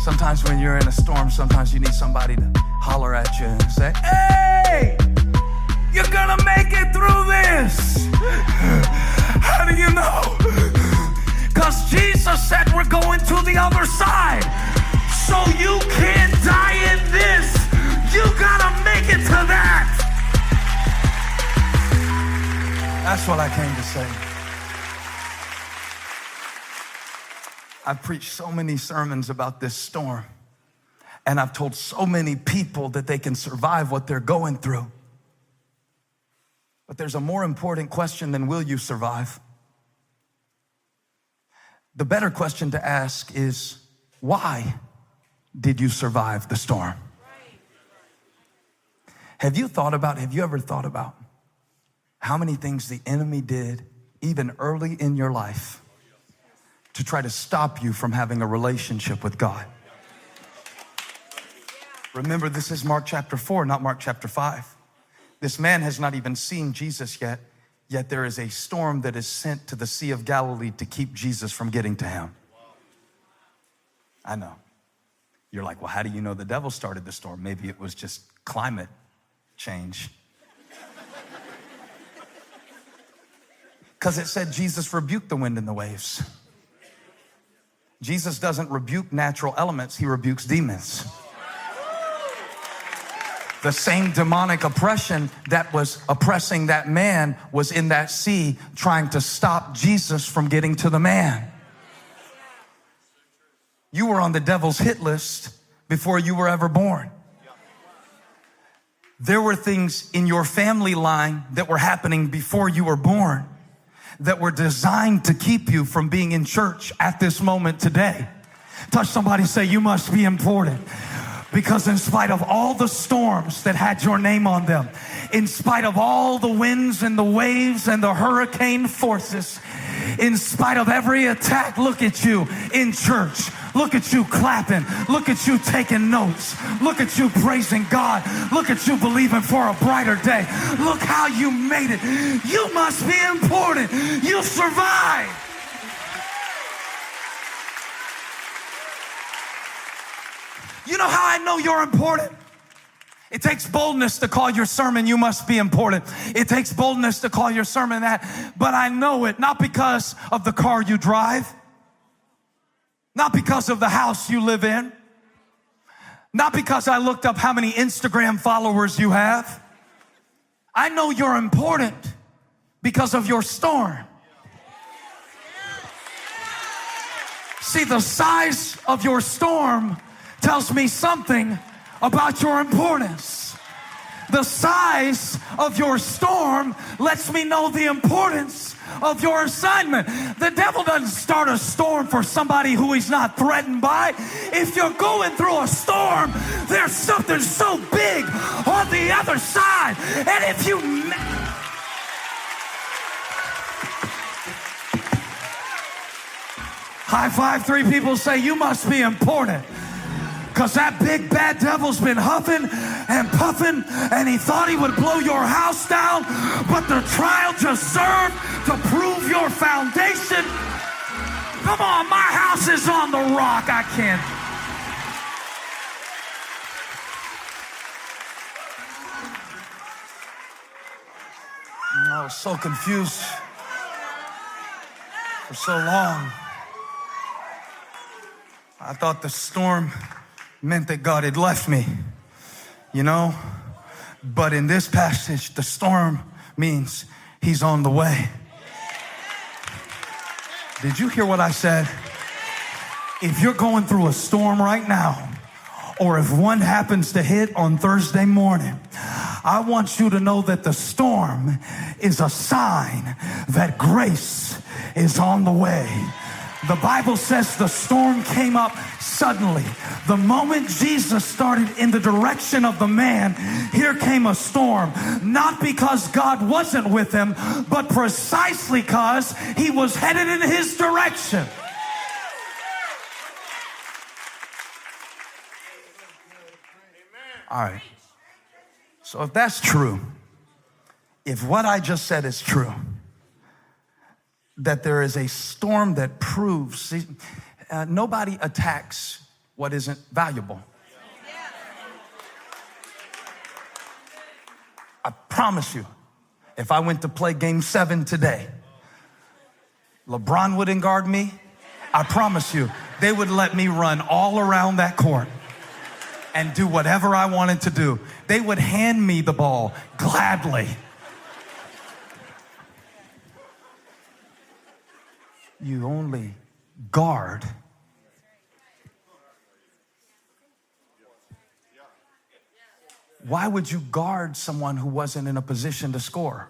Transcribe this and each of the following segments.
Sometimes when you're in a storm, sometimes you need somebody to holler at you and say, hey, you're gonna make it through this. How do you know? Because Jesus said we're going to the other side. So you can't die in this. You gotta make it to that. That's what I came to say. I've preached so many sermons about this storm, and I've told so many people that they can survive what they're going through. But there's a more important question than will you survive? The better question to ask is, why did you survive the storm? Have you ever thought about how many things the enemy did even early in your life to try to stop you from having a relationship with God? Remember, this is Mark chapter 4, not Mark chapter 5. This man has not even seen Jesus yet there is a storm that is sent to the Sea of Galilee to keep Jesus from getting to him. I know. You're like, well, how do you know the devil started the storm? Maybe it was just climate change. Because it said Jesus rebuked the wind and the waves. Jesus doesn't rebuke natural elements, he rebukes demons. The same demonic oppression that was oppressing that man was in that sea trying to stop Jesus from getting to the man. You were on the devil's hit list before you were ever born. There were things in your family line that were happening before you were born that were designed to keep you from being in church at this moment today. Touch somebody, say, you must be important. Because in spite of all the storms that had your name on them, in spite of all the winds and the waves and the hurricane forces, in spite of every attack, look at you in church. Look at you clapping. Look at you taking notes. Look at you praising God. Look at you believing for a brighter day. Look how you made it. You must be important. You survived. You know how I know you're important? It takes boldness to call your sermon, you must be important. It takes boldness to call your sermon that, but I know it not because of the car you drive, not because of the house you live in, not because I looked up how many Instagram followers you have. I know you're important because of your storm. See, the size of your storm tells me something about your importance. The size of your storm lets me know the importance of your assignment. The devil doesn't start a storm for somebody who he's not threatened by. If you're going through a storm, there's something so big on the other side. And if you... High five 3 people, say, you must be important. Because that big bad devil's been huffing and puffing, and he thought he would blow your house down, but the trial just served to prove your foundation. Come on, my house is on the rock. I can't. I was so confused for so long. I thought the storm meant that God had left me, you know? But in this passage, the storm means he's on the way. Did you hear what I said? If you're going through a storm right now, or if one happens to hit on Thursday morning, I want you to know that the storm is a sign that grace is on the way. The Bible says the storm came up suddenly. The moment Jesus started in the direction of the man, here came a storm. Not because God wasn't with him, but precisely because he was headed in his direction. All right. So if that's true, if what I just said is true, that there is a storm that proves, nobody attacks what isn't valuable. I promise you, if I went to play game 7 today, LeBron wouldn't guard me. I promise you, they would let me run all around that court and do whatever I wanted to do. They would hand me the ball gladly. You only guard Why would you guard someone who wasn't in a position to score?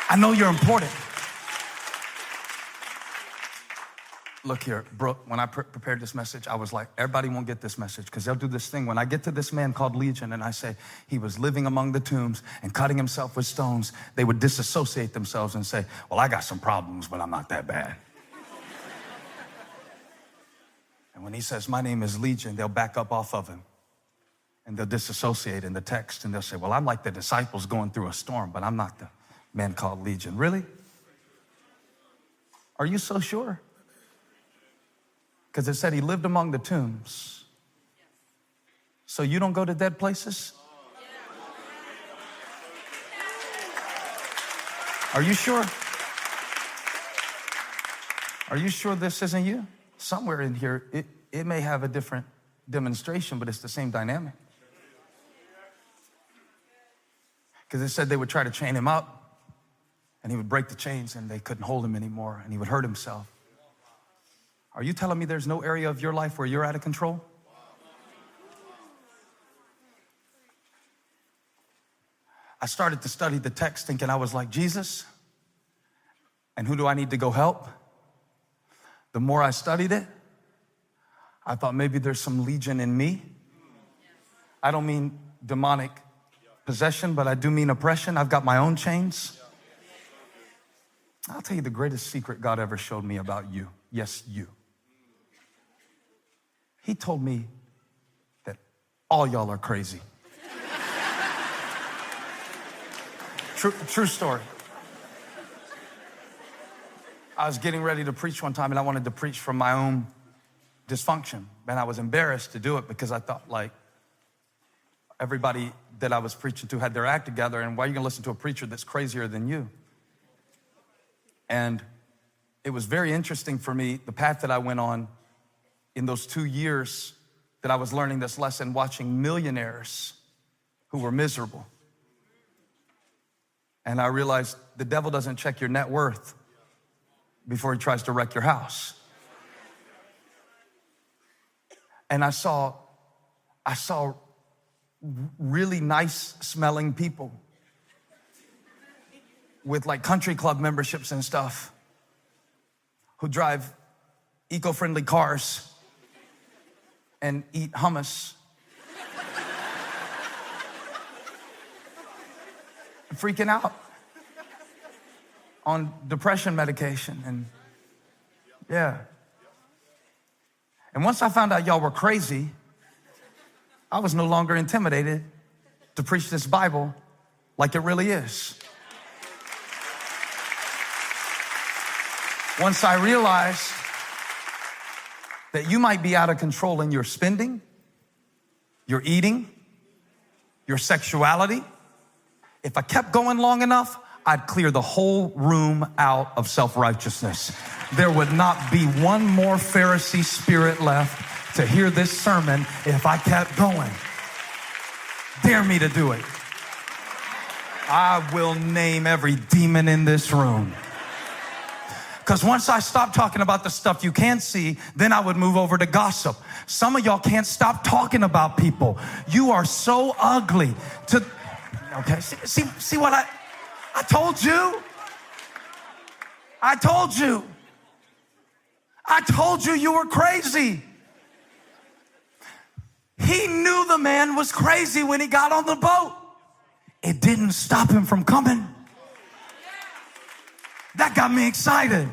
I know you're important. Look here, Brooke, when I prepared this message, I was like, everybody won't get this message because they'll do this thing. When I get to this man called Legion and I say he was living among the tombs and cutting himself with stones, they would disassociate themselves and say, well, I got some problems, but I'm not that bad. And when he says, my name is Legion, they'll back up off of him and they'll disassociate in the text and they'll say, well, I'm like the disciples going through a storm, but I'm not the man called Legion. Really? Are you so sure? Because it said he lived among the tombs. So you don't go to dead places? Are you sure? Are you sure this isn't you? Somewhere in here, it may have a different demonstration, but it's the same dynamic. Because it said they would try to chain him up, and he would break the chains, and they couldn't hold him anymore, and he would hurt himself. Are you telling me there's no area of your life where you're out of control? I started to study the text thinking I was like Jesus, and who do I need to go help? The more I studied it, I thought maybe there's some legion in me. I don't mean demonic possession, but I do mean oppression. I've got my own chains. I'll tell you the greatest secret God ever showed me about you. Yes, you. He told me that all y'all are crazy. True story. I was getting ready to preach one time and I wanted to preach from my own dysfunction. And I was embarrassed to do it because I thought like everybody that I was preaching to had their act together, and why are you gonna listen to a preacher that's crazier than you? And it was very interesting for me, the path that I went on in those 2 years that I was learning this lesson, watching millionaires who were miserable. And I realized the devil doesn't check your net worth before he tries to wreck your house. And I saw really nice smelling people with like country club memberships and stuff who drive eco-friendly cars and eat hummus. Freaking out on depression medication and yeah. And once I found out y'all were crazy, I was no longer intimidated to preach this Bible like it really is. Once I realized that you might be out of control in your spending, your eating, your sexuality. If I kept going long enough, I'd clear the whole room out of self-righteousness. There would not be one more Pharisee spirit left to hear this sermon if I kept going. Dare me to do it. I will name every demon in this room. Because once I stopped talking about the stuff you can't see, then I would move over to gossip. Some of y'all can't stop talking about people. You are so ugly. Okay, see what I told you? I told you. I told you you were crazy. He knew the man was crazy when he got on the boat. It didn't stop him from coming. That got me excited.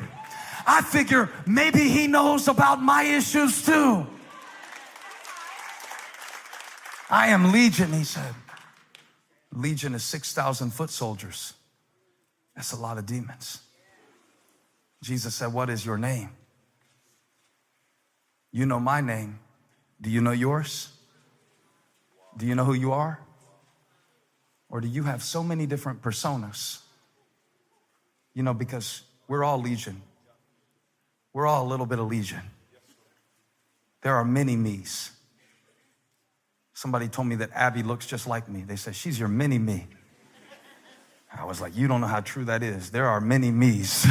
I figure maybe he knows about my issues too. I am Legion, he said. Legion is 6,000 foot soldiers. That's a lot of demons. Jesus said, what is your name? You know my name. Do you know yours? Do you know who you are? Or do you have so many different personas? You know, because we're all legion. We're all a little bit of legion. There are many me's. Somebody told me that Abby looks just like me. They said, she's your mini me. I was like, you don't know how true that is. There are many me's.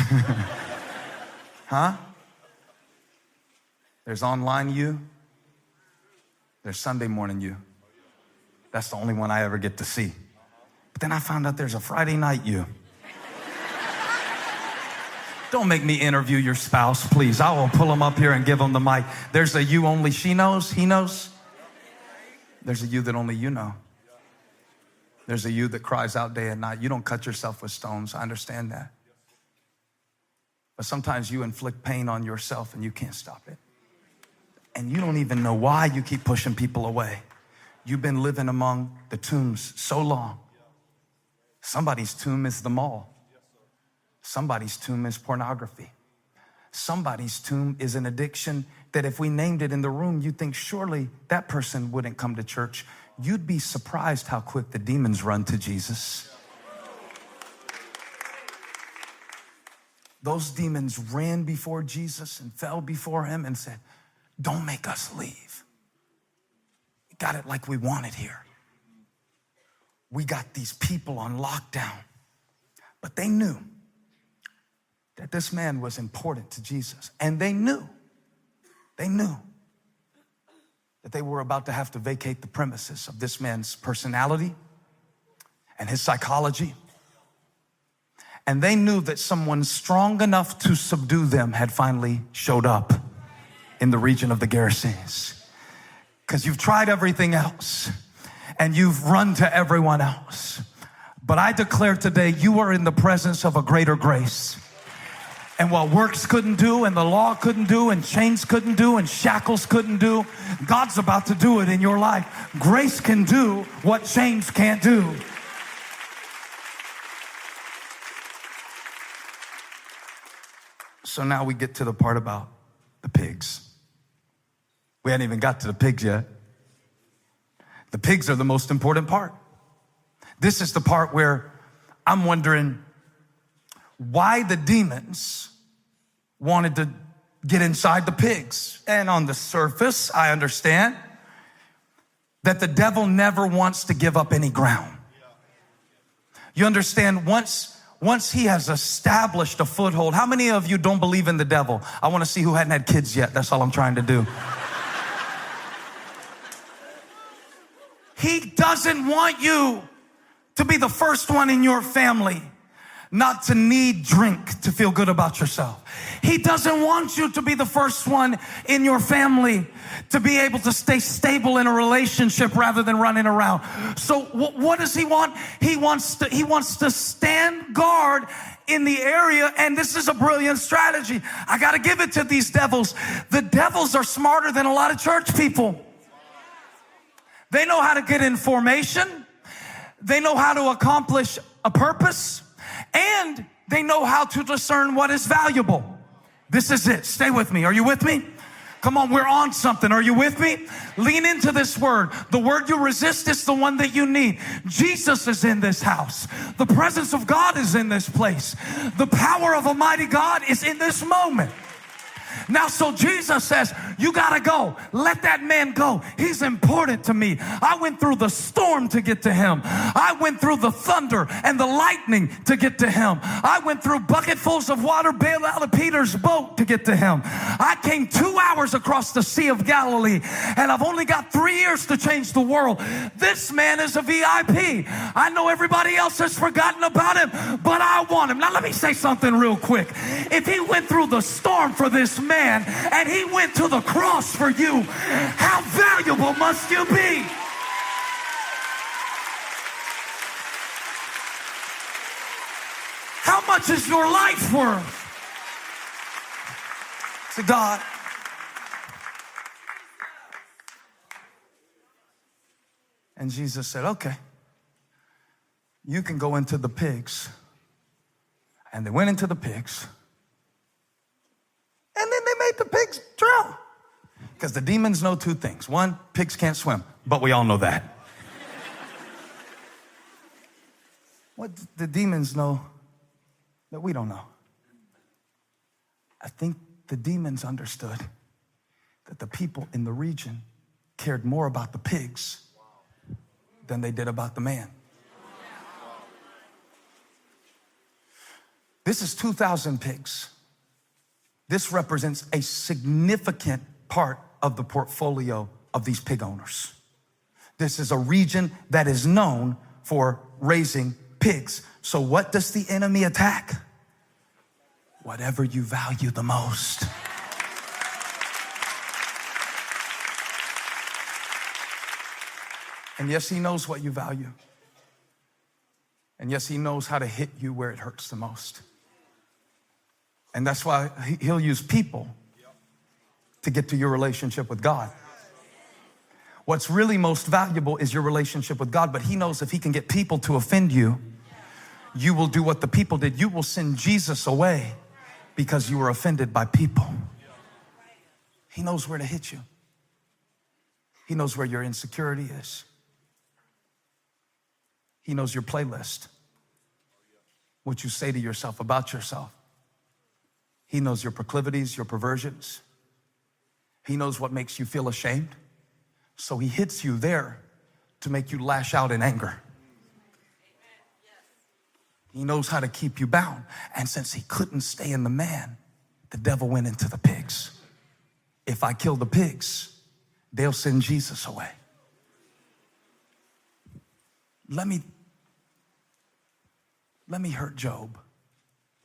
Huh? There's online you. There's Sunday morning you. That's the only one I ever get to see. But then I found out there's a Friday night you. Don't make me interview your spouse, please. I will pull them up here and give them the mic. There's a you only she knows, he knows. There's a you that only you know. There's a you that cries out day and night. You don't cut yourself with stones. I understand that. But sometimes you inflict pain on yourself and you can't stop it. And you don't even know why you keep pushing people away. You've been living among the tombs so long. Somebody's tomb is the mall. Somebody's tomb is pornography. Somebody's tomb is an addiction that if we named it in the room, you'd think surely that person wouldn't come to church. You'd be surprised how quick the demons run to Jesus. Those demons ran before Jesus and fell before him and said, don't make us leave. We got it like we want it here. We got these people on lockdown. But they knew that this man was important to Jesus. And they knew that they were about to have to vacate the premises of this man's personality and his psychology. And they knew that someone strong enough to subdue them had finally showed up in the region of the Gerasenes. Because you've tried everything else and you've run to everyone else. But I declare today, you are in the presence of a greater grace. And what works couldn't do, and the law couldn't do, and chains couldn't do, and shackles couldn't do, God's about to do it in your life. Grace can do what chains can't do. So now we get to the part about the pigs. We hadn't even got to the pigs yet. The pigs are the most important part. This is the part where I'm wondering why the demons wanted to get inside the pigs. And on the surface, I understand that the devil never wants to give up any ground. You understand, once he has established a foothold, how many of you don't believe in the devil? I want to see who hadn't had kids yet. That's all I'm trying to do. He doesn't want you to be the first one in your family not to need drink to feel good about yourself. He doesn't want you to be the first one in your family to be able to stay stable in a relationship rather than running around. So what does he want? He wants to stand guard in the area, and this is a brilliant strategy. I got to give it to these devils. The devils are smarter than a lot of church people. They know how to get in formation. They know how to accomplish a purpose. And they know how to discern what is valuable. This is it. Stay with me. Are you with me? Come on, we're on something. Are you with me? Lean into this word. The word you resist is the one that you need. Jesus is in this house. The presence of God is in this place. The power of a mighty God is in this moment. Now, so Jesus says, you gotta go. Let that man go. He's important to me. I went through the storm to get to him. I went through the thunder and the lightning to get to him. I went through bucketfuls of water bailed out of Peter's boat to get to him. I came 2 hours across the Sea of Galilee, and I've only got 3 years to change the world. This man is a VIP. I know everybody else has forgotten about him, but I want him. Now, let me say something real quick. If he went through the storm for this man and he went to the cross for you, how valuable must you be? How much is your life worth to God? And Jesus said, okay, you can go into the pigs. And they went into the pigs. And then they made the pigs drown. Because the demons know two things. One, pigs can't swim, but we all know that. What the demons know that we don't know? I think the demons understood that the people in the region cared more about the pigs than they did about the man. This is 2,000 pigs. This represents a significant part of the portfolio of these pig owners. This is a region that is known for raising pigs. So what does the enemy attack? Whatever you value the most. And yes, he knows what you value. And yes, he knows how to hit you where it hurts the most. And that's why he'll use people to get to your relationship with God. What's really most valuable is your relationship with God, but he knows if he can get people to offend you, you will do what the people did. You will send Jesus away because you were offended by people. He knows where to hit you. He knows where your insecurity is. He knows your playlist, what you say to yourself about yourself. He knows your proclivities, your perversions. He knows what makes you feel ashamed. So he hits you there to make you lash out in anger. He knows how to keep you bound. And since he couldn't stay in the man, the devil went into the pigs. If I kill the pigs, they'll send Jesus away. Let me hurt Job.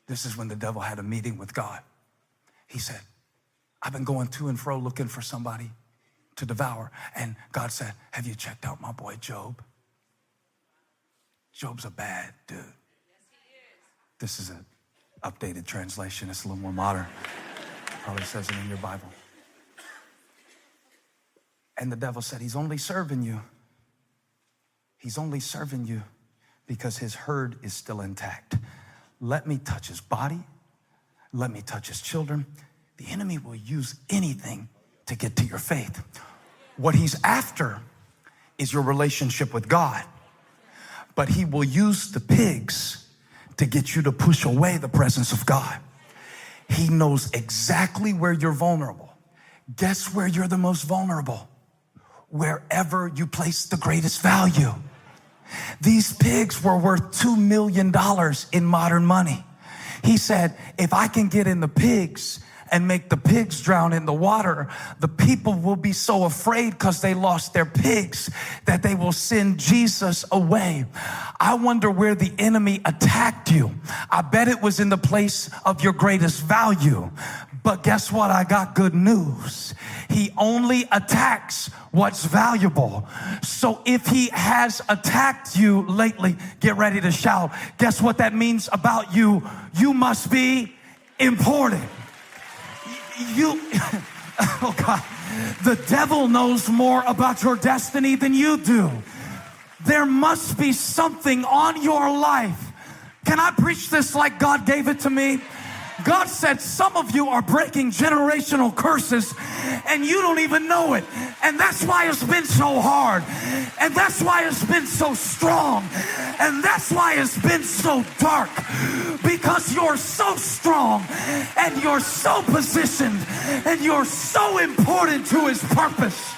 This is when the devil had a meeting with God. He said, I've been going to and fro looking for somebody to devour. And God said, have you checked out my boy Job? Job's a bad dude. This is an updated translation. It's a little more modern. Probably says it in your Bible. And the devil said, he's only serving you. He's only serving you because his herd is still intact. Let me touch his body. Let me touch his children. The enemy will use anything to get to your faith. What he's after is your relationship with God. But he will use the pigs to get you to push away the presence of God. He knows exactly where you're vulnerable. Guess where you're the most vulnerable? Wherever you place the greatest value. These pigs were worth $2 million in modern money. He said, if I can get in the pigs and make the pigs drown in the water, the people will be so afraid because they lost their pigs that they will send Jesus away. I wonder where the enemy attacked you. I bet it was in the place of your greatest value. But guess what? I got good news. He only attacks what's valuable. So if he has attacked you lately, get ready to shout. Guess what that means about you? You must be important. Oh God, the devil knows more about your destiny than you do. There must be something on your life. Can I preach this like God gave it to me? God said some of you are breaking generational curses and you don't even know it. And that's why it's been so hard. And that's why it's been so strong. And that's why it's been so dark. Because you're so strong and you're so positioned and you're so important to his purpose.